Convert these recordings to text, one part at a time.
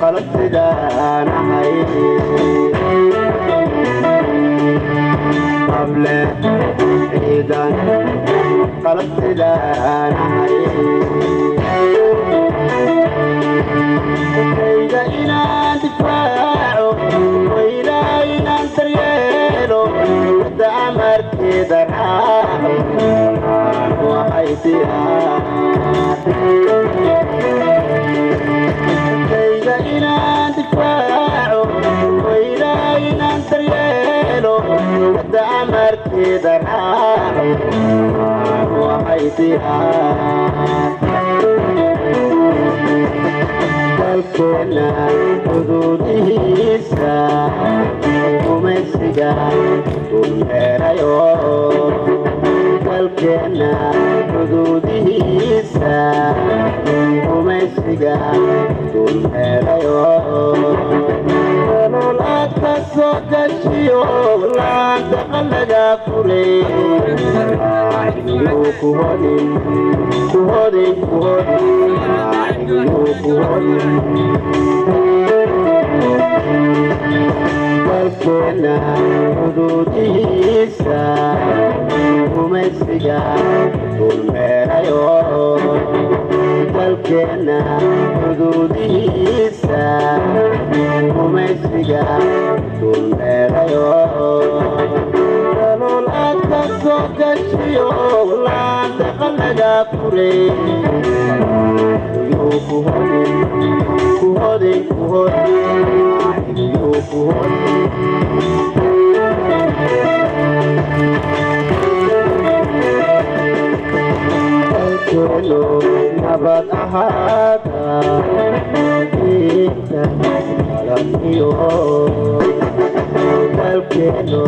قلت دانا هاي قبل عيدان قلت دانا هاي إذا إنا دفاعه وإلى إنا ترياله دعمر كده راحه وحيتها إذا إنا دفاعه وإلى إنا ترياله دعمر كده راحه وحيتها dalkeena xuduudihiisa gumaysiga dulmeerayo dalkeena xuduudihiisa gumaysiga dulmeerayo nolol aad ka soo gashiyo laanta qalaga furay ayuu ku hodin dalkeena xuduudihiisa gumaysiga dulmeerayo dalkeena xuduudihiisa gumaysiga dulmeerayo nolol aad ka soo gashiyo laanta qalaga furay nabad ahaata inta dalkiyo dalkeeno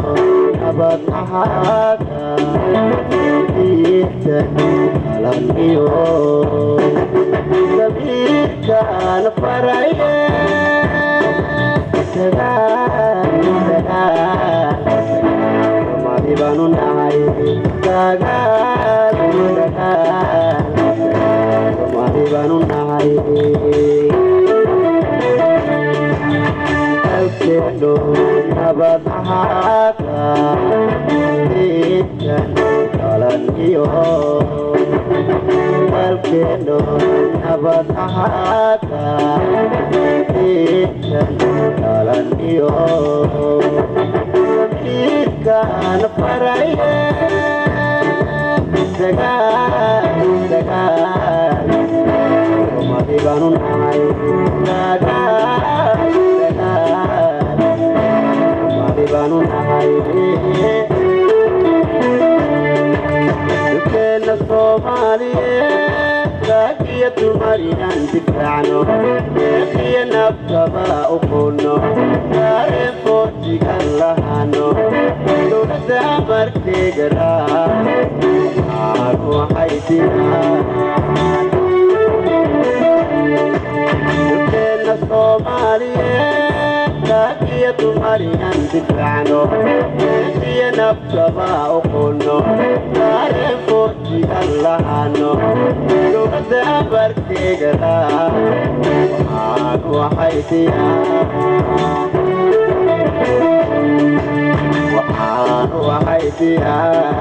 nabad ahaata inta dalkiyo sabiirkaan faraye Somali baanu nahay Somali baanu nahay dalkeeno nabad ahaata inta dalkiyo dalkeeno nabad ahaata inta dalkiyo sabiirkaan faraye Somali baanu nahay Somali baanu nahay dalkeena Soomaaliyeed raagiya dumariyaan difacno deeqiya naftaba uqono daareen foortigan lahano dowladda amarkeega raac waxay diraan dalkeena Soomaaliyeed raagiya dumariyaan difacno deeqiya naftaba uqono daareen foortigan lahano dowladda amarkeega raac waxay diraan waxay diraan